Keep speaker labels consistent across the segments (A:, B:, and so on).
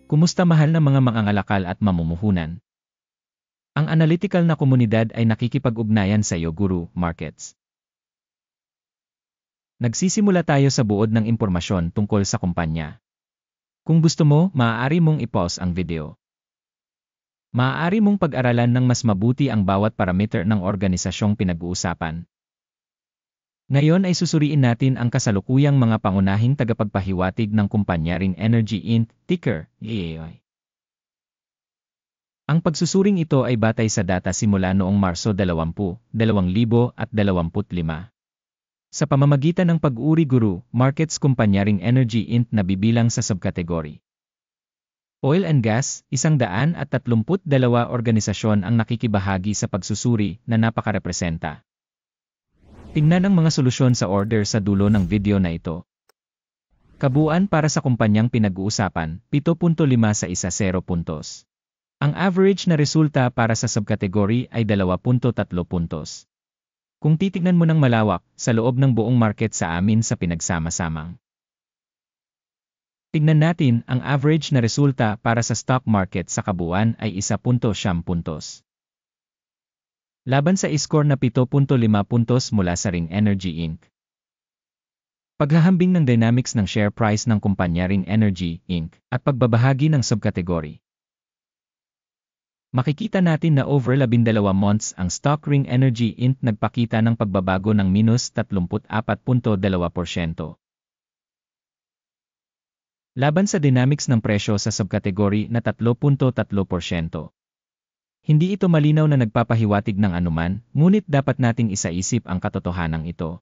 A: Kumusta mahal na mga mangangalakal at mamumuhunan? Ang analytical na komunidad ay nakikipag-ugnayan sa iyo, Guru Markets. Nagsisimula tayo sa buod ng impormasyon tungkol sa kumpanya. Kung gusto mo, maaari mong i-pause ang video. Maaari mong pag-aralan ng mas mabuti ang bawat parameter ng organisasyong pinag-uusapan. Ngayon ay susuriin natin ang kasalukuyang mga pangunahing tagapagpahiwatig ng kumpanya Ring Energy Inc., ticker, EAI. Ang pagsusuring ito ay batay sa data simula noong Marso 20, 2025. Sa pamamagitan ng pag-uri Guru Markets kumpanya Ring Energy Inc. na bibilang sa subkategory. Oil and Gas, 132 organisasyon ang nakikibahagi sa pagsusuri na napakarepresenta. Tingnan ang mga solusyon sa order sa dulo ng video na ito. Kabuuan para sa kumpanyang pinag-uusapan, 7.5 sa 10 puntos. Ang average na resulta para sa subkategory ay 2.3 puntos. Kung titignan mo ng malawak, sa loob ng buong market sa amin sa pinagsama-samang. Tignan natin, ang average na resulta para sa stock market sa kabuuan ay 1.9 puntos. Laban sa score na 7.5 puntos mula sa Ring Energy Inc. Paghahambing ng dynamics ng share price ng kumpanya Ring Energy Inc. at pagbabahagi ng subkategory. Makikita natin na over 12 months ang stock Ring Energy Inc. nagpakita ng pagbabago ng minus 34.2%. Laban sa dynamics ng presyo sa subkategory na 3.3%. Hindi ito malinaw na nagpapahiwatig ng anuman, ngunit dapat nating isaisip ang katotohanan ito.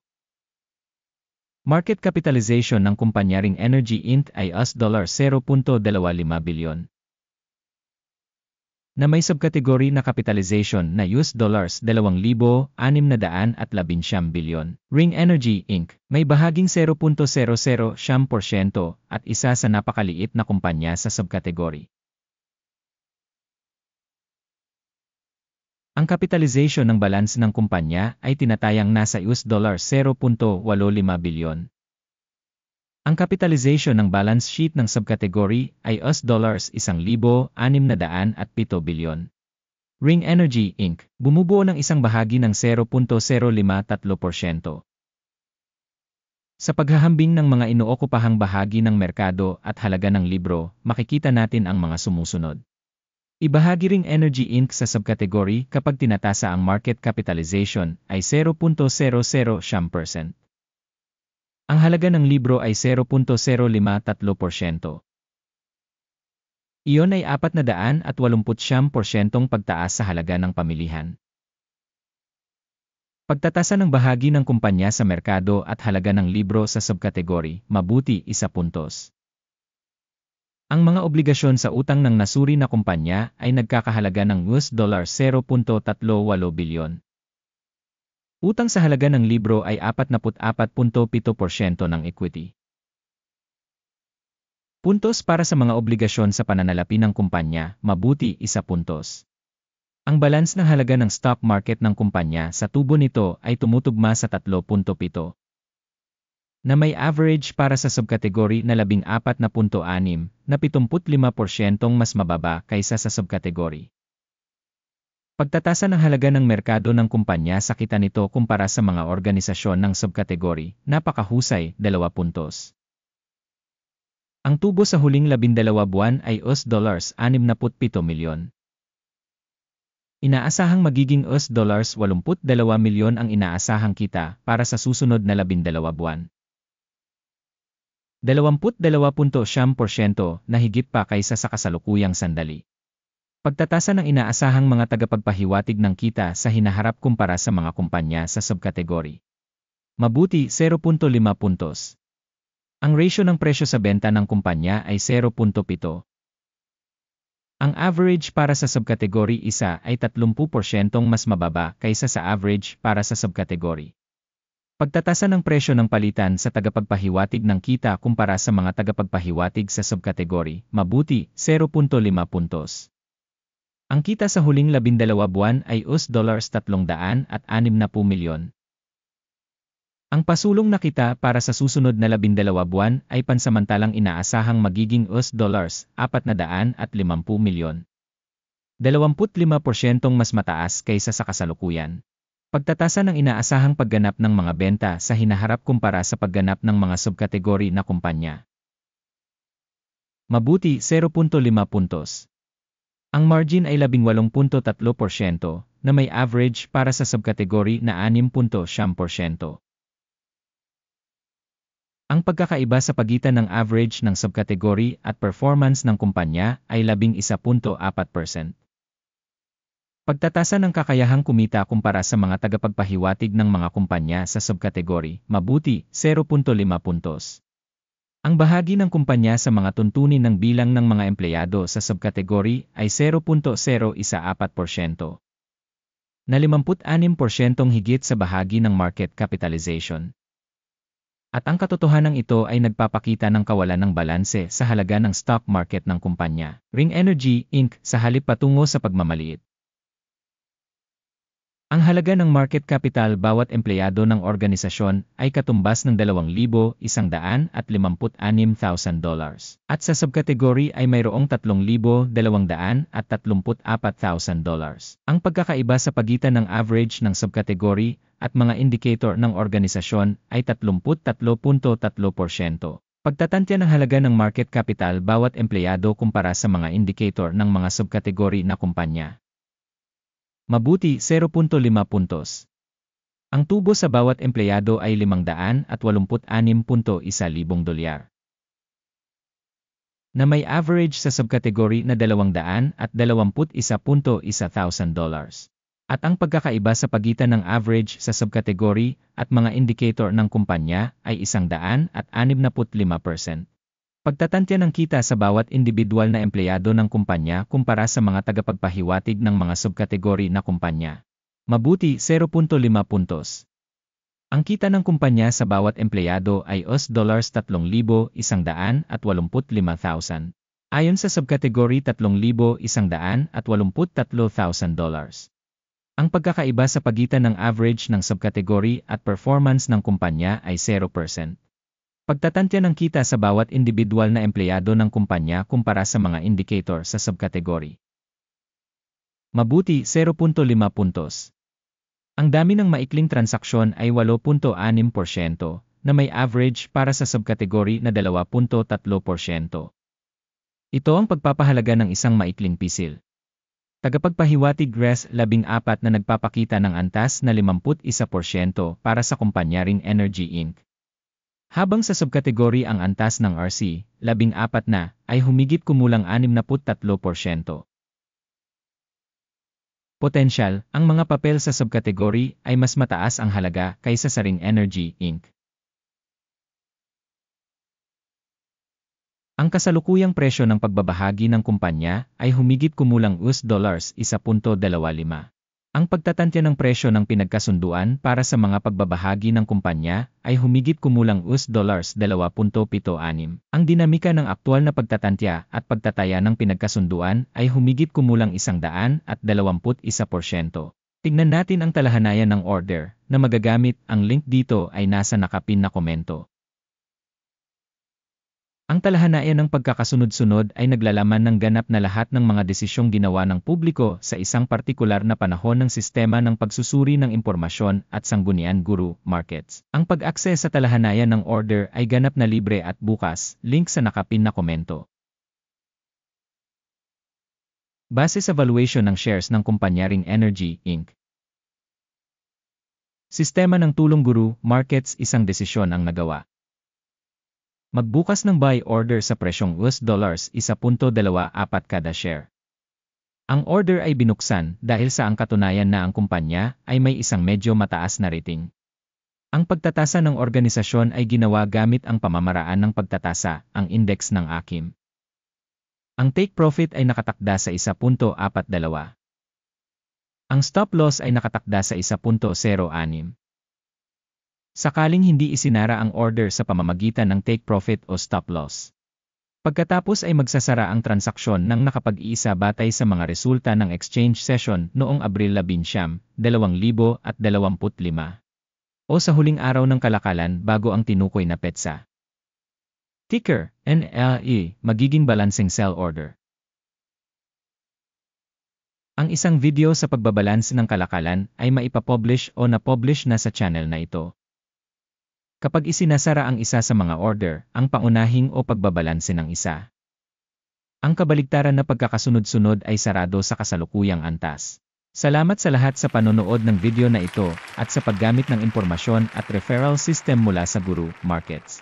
A: Market capitalization ng kumpanya Ring Energy Inc. ay $0.25 bilyon. Na may subkategory na capitalization na $2,619 bilyon. Ring Energy Inc. may bahaging 0.00% at isa sa napakaliit na kumpanya sa subkategory. Ang capitalization ng balance ng kumpanya ay tinatayang nasa $0.85 bilyon. Ang capitalization ng balance sheet ng subkategory ay $1,607 bilyon. Ring Energy Inc. bumubuo ng isang bahagi ng 0.053%. Sa paghahambing ng mga inookupahang bahagi ng merkado at halaga ng libro, makikita natin ang mga sumusunod. Ibahagi Ring Energy Inc. sa subkategory kapag tinatasa ang market capitalization ay 0.005%. Ang halaga ng libro ay 0.053%. Iyon ay 489% pagtaas sa halaga ng pamilihan. Pagtatasa ng bahagi ng kumpanya sa merkado at halaga ng libro sa subkategory, mabuti 1 puntos. Ang mga obligasyon sa utang ng nasuri na kumpanya ay nagkakahalaga ng $0.38 bilyon. Utang sa halaga ng libro ay 44.7% ng equity. Puntos para sa mga obligasyon sa pananalapi ng kumpanya, mabuti 1 puntos. Ang balance ng halaga ng stock market ng kumpanya sa tubo nito ay tumutugma sa 3.7. Na may average para sa subkategory na 14.6 na 75% mas mababa kaysa sa subkategory. Pagtatasa ng halaga ng merkado ng kumpanya sa kita nito kumpara sa mga organisasyon ng subkategory, napakahusay, 2 puntos. Ang tubo sa huling 12 buwan ay $67 milyon. Inaasahang magiging $82 milyon ang inaasahang kita para sa susunod na 12 buwan. 22.7% na higit pa kaysa sa kasalukuyang sandali. Pagtatasa ng inaasahang mga tagapagpahiwatig ng kita sa hinaharap kumpara sa mga kumpanya sa subkategory. Mabuti 0.5 puntos. Ang ratio ng presyo sa benta ng kumpanya ay 0.7. Ang average para sa subkategory 1 ay 30% mas mababa kaysa sa average para sa subkategory. Pagtatasa ng presyo ng palitan sa tagapagpahiwatig ng kita kumpara sa mga tagapagpahiwatig sa subkategory, mabuti, 0.5 puntos. Ang kita sa huling 12 buwan ay $360 milyon. Ang pasulong na kita para sa susunod na 12 buwan ay pansamantalang inaasahang magiging US$450 milyon. 25% mas mataas kaysa sa kasalukuyan. Pagtatasa ng inaasahang pagganap ng mga benta sa hinaharap kumpara sa pagganap ng mga subkategory na kumpanya. Mabuti 0.5 puntos. Ang margin ay 18.3% na may average para sa subkategory na 6.7%. Ang pagkakaiba sa pagitan ng average ng subkategory at performance ng kumpanya ay 11.4%. Pagtatasa ng kakayahang kumita kumpara sa mga tagapagpahiwatig ng mga kumpanya sa subkategory, mabuti 0.5 puntos. Ang bahagi ng kumpanya sa mga tuntunin ng bilang ng mga empleyado sa subkategory ay 0.014%. Na 56% higit sa bahagi ng market capitalization. At ang katotohanan ito ay nagpapakita ng kawalan ng balanse sa halaga ng stock market ng kumpanya, Ring Energy, Inc. sa halip patungo sa pagmamaliit. Ang halaga ng market capital bawat empleyado ng organisasyon ay katumbas ng $2,156,000 at sa subkategory ay mayroong $3,234,000. Ang pagkakaiba sa pagitan ng average ng subkategory at mga indicator ng organisasyon ay 33.3%. Pagtatantya ng halaga ng market capital bawat empleyado kumpara sa mga indicator ng mga subkategory na kumpanya. Mabuti 0.5 puntos. Ang tubo sa bawat empleyado ay $586,100 na may average sa subkategory na $221,100. At ang pagkakaiba sa pagitan ng average sa subkategory at mga indicator ng kumpanya ay 165%. Pagtatantya ng kita sa bawat individual na empleyado ng kumpanya kumpara sa mga tagapagpahiwatig ng mga subkategory na kumpanya. Mabuti 0.5 puntos. Ang kita ng kumpanya sa bawat empleyado ay $3,185,000 ayon sa subkategory $3,183,000. Ang pagkakaiba sa pagitan ng average ng subkategory at performance ng kumpanya ay 0%. Pagtatantya ng kita sa bawat individual na empleyado ng kumpanya kumpara sa mga indicator sa subkategory. Mabuti 0.5 puntos. Ang dami ng maikling transaksyon ay 8.6% na may average para sa subkategory na 2.3%. Ito ang pagpapahalaga ng isang maikling pisil. Tagapagpahiwatig Res 14 na nagpapakita ng antas na 51% para sa kumpanya Ring Energy Inc. Habang sa subkategory ang antas ng RC, 14 na, ay humigit kumulang 63%. Potensyal, ang mga papel sa subkategory ay mas mataas ang halaga kaysa sa Ring Energy, Inc. Ang kasalukuyang presyo ng pagbabahagi ng kumpanya ay humigit kumulang $1.25. Ang pagtatantya ng presyo ng pinagkasunduan para sa mga pagbabahagi ng kumpanya ay humigit kumulang $2.76. Ang dinamika ng aktwal na pagtatantya at pagtataya ng pinagkasunduan ay humigit kumulang 121%. Tignan natin ang talahanayan ng order na magagamit. Ang link dito ay nasa nakapin na komento. Ang talahanayan ng pagkakasunod-sunod ay naglalaman ng ganap na lahat ng mga desisyong ginawa ng publiko sa isang partikular na panahon ng sistema ng pagsusuri ng impormasyon at sanggunian Guru Markets. Ang pag-akses sa talahanayan ng order ay ganap na libre at bukas, link sa nakapin na komento. Base sa valuation ng shares ng kumpanya Ring Energy, Inc. Sistema ng tulong Guru Markets, isang desisyon ang nagawa. Magbukas ng buy order sa presyong $1.24 kada share. Ang order ay binuksan dahil sa ang katunayan na ang kumpanya ay may isang medyo mataas na rating. Ang pagtatasa ng organisasyon ay ginawa gamit ang pamamaraan ng pagtatasa, ang index ng AKIM. Ang take profit ay nakatakda sa 1.42. Ang stop loss ay nakatakda sa 1.06. Sakaling hindi isinara ang order sa pamamagitan ng take profit o stop loss. Pagkatapos ay magsasara ang transaksyon nang nakapag-iisa batay sa mga resulta ng exchange session noong Abril 11, 2025. o sa huling araw ng kalakalan bago ang tinukoy na petsa. Ticker, NLE, magiging balancing sell order. Ang isang video sa pagbabalance ng kalakalan ay maipapublish o na-publish na sa channel na ito. Kapag isinasara ang isa sa mga order, ang paunahing o pagbabalanse ng isa. Ang kabaligtaran na pagkakasunod-sunod ay sarado sa kasalukuyang antas. Salamat sa lahat sa panonood ng video na ito at sa paggamit ng impormasyon at referral system mula sa Guru Markets.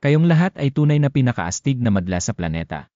A: Kayong lahat ay tunay na pinakaastig na madla sa planeta.